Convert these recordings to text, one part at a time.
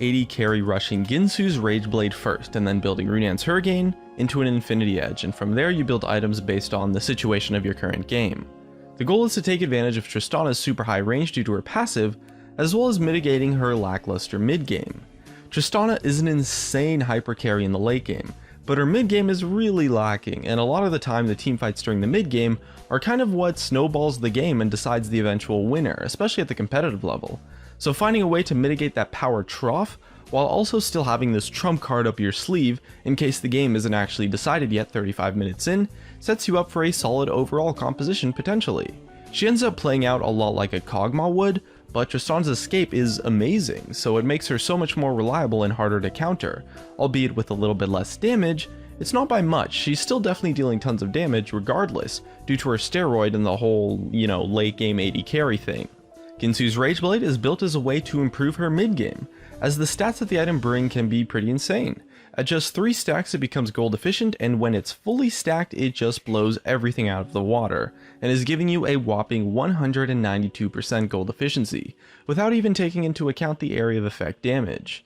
AD carry rushing Ginsu's Rage Blade first, and then building Runan's Hurricane into an Infinity Edge, and from there you build items based on the situation of your current game. The goal is to take advantage of Tristanna's super high range due to her passive, as well as mitigating her lackluster mid game. Tristanna is an insane hyper carry in the late game, but her mid game is really lacking, and a lot of the time the teamfights during the mid game are kind of what snowballs the game and decides the eventual winner, especially at the competitive level. So finding a way to mitigate that power trough, while also still having this trump card up your sleeve in case the game isn't actually decided yet 35 minutes in, sets you up for a solid overall composition potentially. She ends up playing out a lot like a Kog'Maw would, but Tristanna's escape is amazing, so it makes her so much more reliable and harder to counter, albeit with a little bit less damage. It's not by much, she's still definitely dealing tons of damage regardless, due to her steroid and the whole, late game AD carry thing. Ginsu's Rage Blade is built as a way to improve her mid game, as the stats that the item bring can be pretty insane. At just 3 stacks it becomes gold efficient, and when it's fully stacked it just blows everything out of the water, and is giving you a whopping 192% gold efficiency, without even taking into account the area of effect damage.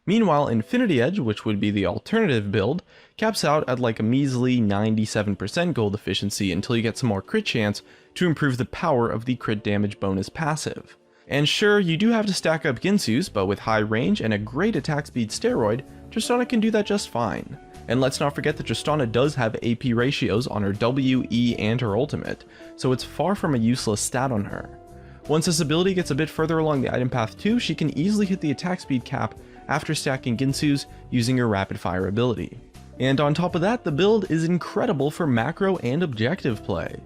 Meanwhile, Infinity Edge, which would be the alternative build, caps out at like a measly 97% gold efficiency until you get some more crit chance to improve the power of the crit damage bonus passive. And sure, you do have to stack up Ginsu's, but with high range and a great attack speed steroid, Tristanna can do that just fine. And let's not forget that Tristanna does have AP ratios on her W, E, and her ultimate, so it's far from a useless stat on her. Once this ability gets a bit further along the item path too, she can easily hit the attack speed cap after stacking Ginsu's using her rapid fire ability. And on top of that, the build is incredible for macro and objective play.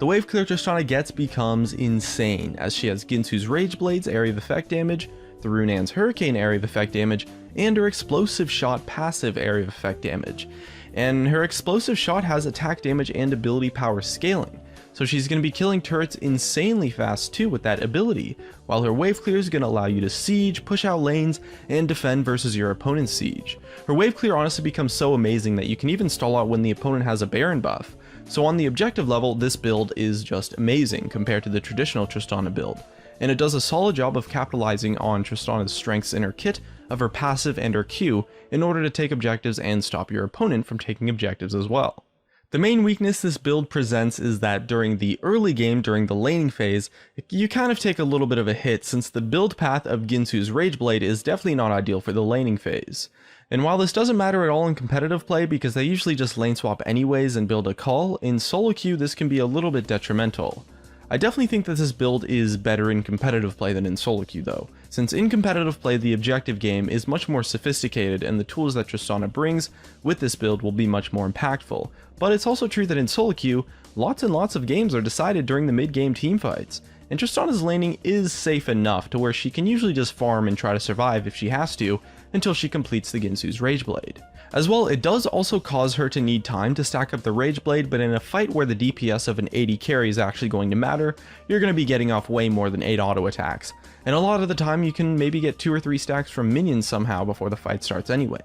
The wave clear Tristanna gets becomes insane, as she has Ginsu's Rage Blade's area of effect damage, the Runan's Hurricane area of effect damage, and her Explosive Shot passive area of effect damage. And her Explosive Shot has attack damage and ability power scaling, so she's going to be killing turrets insanely fast too with that ability, while her wave clear is going to allow you to siege, push out lanes, and defend versus your opponent's siege. Her wave clear honestly becomes so amazing that you can even stall out when the opponent has a Baron buff, so on the objective level this build is just amazing compared to the traditional Tristanna build, and it does a solid job of capitalizing on Tristanna's strengths in her kit of her passive and her Q in order to take objectives and stop your opponent from taking objectives as well. The main weakness this build presents is that during the early game, during the laning phase, you kind of take a little bit of a hit since the build path of Ginsu's Rage Blade is definitely not ideal for the laning phase. And while this doesn't matter at all in competitive play because they usually just lane swap anyways and build a call, in solo queue this can be a little bit detrimental. I definitely think that this build is better in competitive play than in solo queue though, since in competitive play the objective game is much more sophisticated and the tools that Tristanna brings with this build will be much more impactful, but it's also true that in solo queue, lots and lots of games are decided during the mid-game teamfights, and Tristanna's laning is safe enough to where she can usually just farm and try to survive if she has to, until she completes the Ginsu's Rage Blade. As well, it does also cause her to need time to stack up the Rage Blade, but in a fight where the DPS of an AD carry is actually going to matter, you're going to be getting off way more than 8 auto attacks, and a lot of the time you can maybe get 2 or 3 stacks from minions somehow before the fight starts anyway.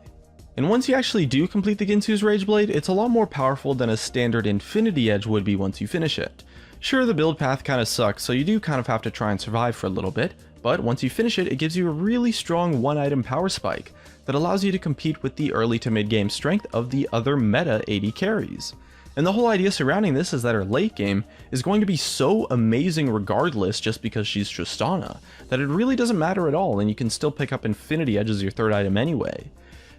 And once you actually do complete the Ginsu's Rage Blade, it's a lot more powerful than a standard Infinity Edge would be once you finish it. Sure, the build path kinda sucks, so you do kind of have to try and survive for a little bit, but once you finish it, it gives you a really strong one-item power spike that allows you to compete with the early to mid-game strength of the other meta AD carries. And the whole idea surrounding this is that her late game is going to be so amazing regardless just because she's Tristanna, that it really doesn't matter at all and you can still pick up Infinity Edge as your third item anyway.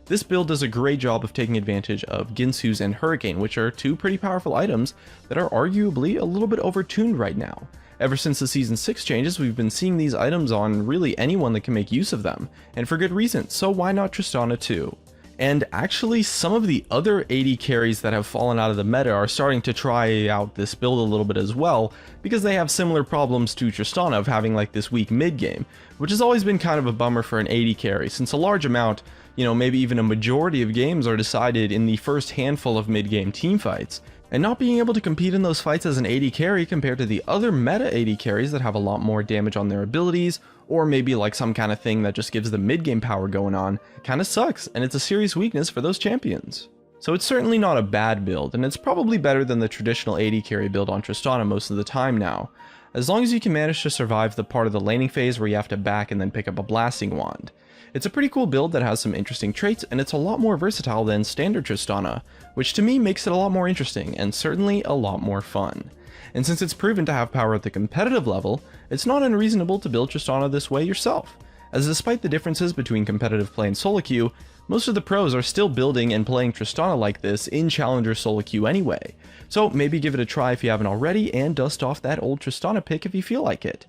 This build does a great job of taking advantage of Ginsu's and Hurricane, which are 2 pretty powerful items that are arguably a little bit overtuned right now. Ever since the Season 6 changes, we've been seeing these items on really anyone that can make use of them, and for good reason, so why not Tristanna too? And actually, some of the other AD carries that have fallen out of the meta are starting to try out this build a little bit as well, because they have similar problems to Tristanna of having like this weak mid game, which has always been kind of a bummer for an AD carry, since a large amount, maybe even a majority of games are decided in the first handful of mid-game teamfights, and not being able to compete in those fights as an AD carry compared to the other meta AD carries that have a lot more damage on their abilities, or maybe like some kind of thing that just gives the mid-game power going on, kinda sucks, and it's a serious weakness for those champions. So it's certainly not a bad build, and it's probably better than the traditional AD carry build on Tristanna most of the time now, as long as you can manage to survive the part of the laning phase where you have to back and then pick up a blasting wand. It's a pretty cool build that has some interesting traits, and it's a lot more versatile than standard Tristanna, which to me makes it a lot more interesting, and certainly a lot more fun. And since it's proven to have power at the competitive level, it's not unreasonable to build Tristanna this way yourself, as despite the differences between competitive play and solo queue, most of the pros are still building and playing Tristanna like this in Challenger solo queue anyway, so maybe give it a try if you haven't already, and dust off that old Tristanna pick if you feel like it.